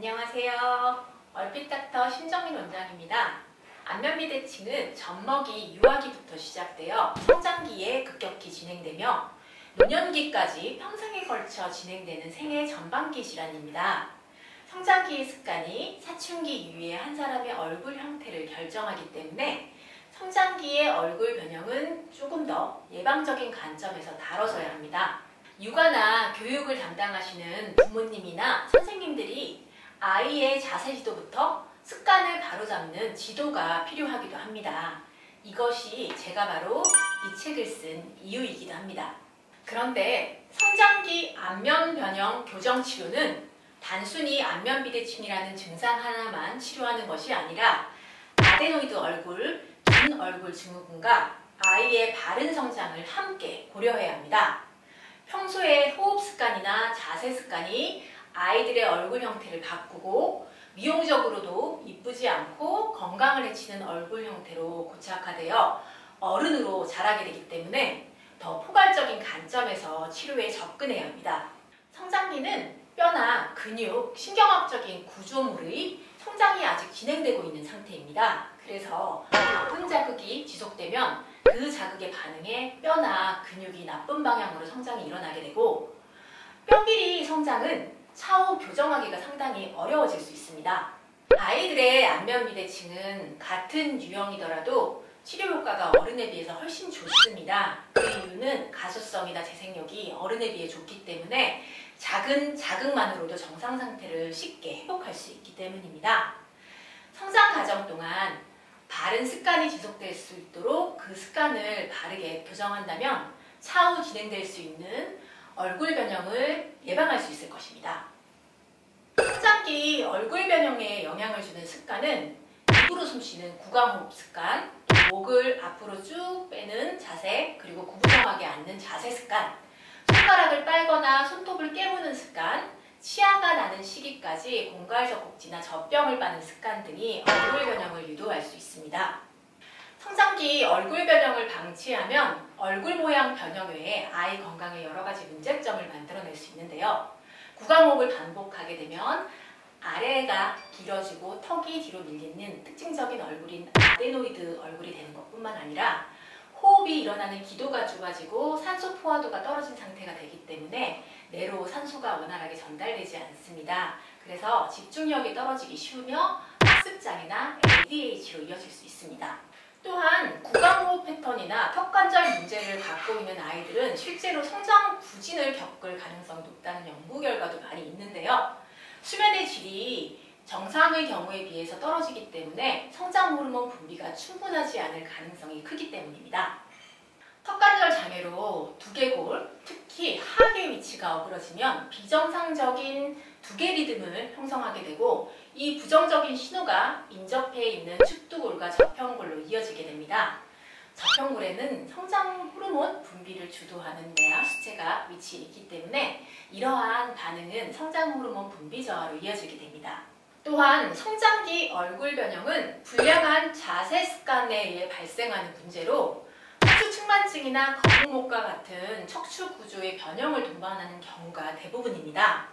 안녕하세요. 얼핏닥터 신정민 원장입니다. 안면비대칭은 젖먹이 유아기부터 시작되어 성장기에 급격히 진행되며 노년기까지 평생에 걸쳐 진행되는 생애 전반기 질환입니다. 성장기의 습관이 사춘기 이후에 한 사람의 얼굴 형태를 결정하기 때문에 성장기의 얼굴 변형은 조금 더 예방적인 관점에서 다뤄져야 합니다. 육아나 교육을 담당하시는 부모님이나 선생님들이 아이의 자세 지도부터 습관을 바로잡는 지도가 필요하기도 합니다. 이것이 제가 바로 이 책을 쓴 이유이기도 합니다. 그런데 성장기 안면 변형 교정 치료는 단순히 안면 비대칭이라는 증상 하나만 치료하는 것이 아니라 아데노이드 얼굴, 긴 얼굴 증후군과 아이의 바른 성장을 함께 고려해야 합니다. 평소의 호흡 습관이나 자세 습관이 아이들의 얼굴 형태를 바꾸고 미용적으로도 이쁘지 않고 건강을 해치는 얼굴 형태로 고착화되어 어른으로 자라게 되기 때문에 더 포괄적인 관점에서 치료에 접근해야 합니다. 성장기는 뼈나 근육, 신경학적인 구조물의 성장이 아직 진행되고 있는 상태입니다. 그래서 나쁜 자극이 지속되면 그 자극에 반응해 뼈나 근육이 나쁜 방향으로 성장이 일어나게 되고 뼈끼리 성장은 차후 교정하기가 상당히 어려워질 수 있습니다. 아이들의 안면 비대칭은 같은 유형이더라도 치료 효과가 어른에 비해서 훨씬 좋습니다. 그 이유는 가소성이나 재생력이 어른에 비해 좋기 때문에 작은 자극만으로도 정상 상태를 쉽게 회복할 수 있기 때문입니다. 성장 과정 동안 바른 습관이 지속될 수 있도록 그 습관을 바르게 교정한다면 차후 진행될 수 있는 얼굴 변형을 예방할 수 있을 것입니다. 성장기 얼굴 변형에 영향을 주는 습관은 입으로 숨쉬는 구강호흡 습관, 목을 앞으로 쭉 빼는 자세, 그리고 구부정하게 앉는 자세 습관, 손가락을 빨거나 손톱을 깨무는 습관, 치아가 나는 시기까지 공갈젖꼭지나 젖병을 빠는 습관 등이 얼굴 변형을 유도할 수 있습니다. 성장기 얼굴 변형을 방치하면 얼굴 모양 변형 외에 아이 건강에 여러 가지 문제점을 만들어낼 수 있는데요. 구강호흡을 반복하게 되면 아래가 길어지고 턱이 뒤로 밀리는 특징적인 얼굴인 아데노이드 얼굴이 되는 것뿐만 아니라 호흡이 일어나는 기도가 좁아지고 산소 포화도가 떨어진 상태가 되기 때문에 뇌로 산소가 원활하게 전달되지 않습니다. 그래서 집중력이 떨어지기 쉬우며 학습장애나 ADHD로 이어질 수 있습니다. 또한 구강호흡 패턴이나 턱관절 문제를 갖고 있는 아이들은 실제로 성장 부진을 겪을 가능성이 높다는 연구 결과도 많이 있는데요. 수면의 질이 정상의 경우에 비해서 떨어지기 때문에 성장 호르몬 분비가 충분하지 않을 가능성이 크기 때문입니다. 턱관절 장애로 두개골, 특히 하계 위치가 어그러지면 비정상적인 두개 리듬을 형성하게 되고 이 부정적인 신호가 인접해 있는 축두골과 저평골로 이어지게 됩니다. 저평골에는 성장 호르몬 분비를 주도하는 뇌와 수체가 위치해 있기 때문에 이러한 반응은 성장 호르몬 분비 저하로 이어지게 됩니다. 또한 성장기 얼굴 변형은 불량한 자세 습관에 의해 발생하는 문제로 척추측만증이나 거북목과 같은 척추 구조의 변형을 동반하는 경우가 대부분입니다.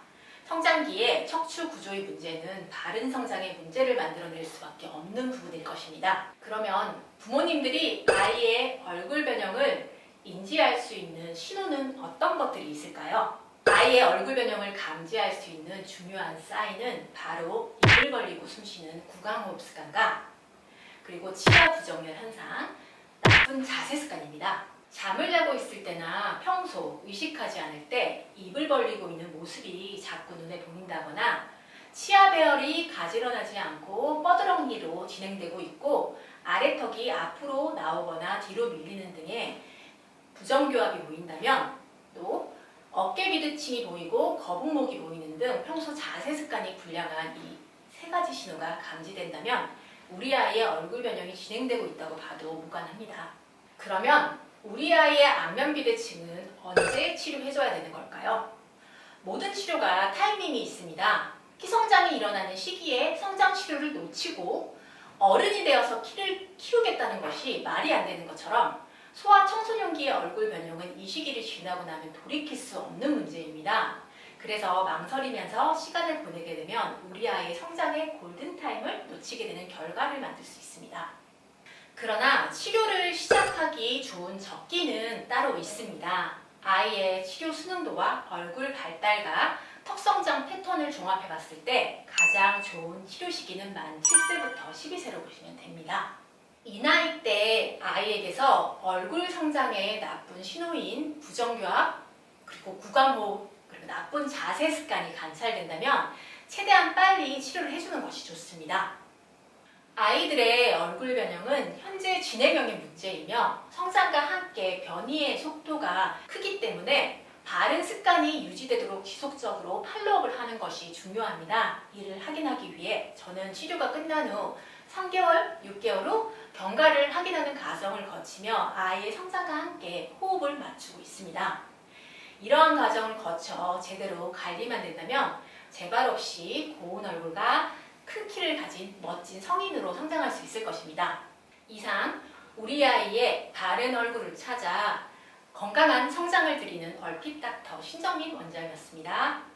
성장기에 척추 구조의 문제는 바른 성장의 문제를 만들어낼 수밖에 없는 부분일 것입니다. 그러면 부모님들이 아이의 얼굴 변형을 인지할 수 있는 신호는 어떤 것들이 있을까요? 아이의 얼굴 변형을 감지할 수 있는 중요한 사인은 바로 입을 벌리고 숨쉬는 구강호흡 습관과 그리고 치아 부정렬 현상, 나쁜 자세 습관입니다. 잠을 자고 있을 때나 평소 의식하지 않을 때 입을 벌리고 있는 모습이 자꾸 눈에 보인다거나 치아 배열이 가지런하지 않고 뻐드렁니로 진행되고 있고 아래턱이 앞으로 나오거나 뒤로 밀리는 등의 부정교합이 보인다면 또 어깨 비대칭이 보이고 거북목이 보이는 등 평소 자세 습관이 불량한 이 세 가지 신호가 감지된다면 우리 아이의 얼굴 변형이 진행되고 있다고 봐도 무관합니다. 그러면 우리 아이의 안면 비대칭은 언제 치료해줘야 되는 걸까요? 모든 치료가 타이밍이 있습니다. 키성장이 일어나는 시기에 성장 치료를 놓치고 어른이 되어서 키를 키우겠다는 것이 말이 안 되는 것처럼 소아 청소년기의 얼굴 변형은 이 시기를 지나고 나면 돌이킬 수 없는 문제입니다. 그래서 망설이면서 시간을 보내게 되면 우리 아이의 성장의 골든타임을 놓치게 되는 결과를 만들 수 있습니다. 그러나 치료를 시작하기 좋은 적기는 따로 있습니다. 아이의 치료 수능도와 얼굴 발달과 턱성장 패턴을 종합해 봤을 때 가장 좋은 치료 시기는 만 7세부터 12세로 보시면 됩니다. 이 나이 때 아이에게서 얼굴 성장에 나쁜 신호인 부정교합, 그리고 구강호흡, 그리고 나쁜 자세 습관이 관찰된다면 최대한 빨리 치료를 해주는 것이 좋습니다. 아이들의 얼굴 변형은 현재 진행형의 문제이며 성장과 함께 변이의 속도가 크기 때문에 바른 습관이 유지되도록 지속적으로 팔로우업을 하는 것이 중요합니다. 이를 확인하기 위해 저는 치료가 끝난 후 3개월, 6개월 후 경과를 확인하는 과정을 거치며 아이의 성장과 함께 호흡을 맞추고 있습니다. 이러한 과정을 거쳐 제대로 관리만 된다면 재발 없이 고운 얼굴과 큰 키를 가진 멋진 성인으로 성장할 수 있을 것입니다. 이상 우리 아이의 바른 얼굴을 찾아 건강한 성장을 드리는 얼핏 닥터 신정민 원장이었습니다.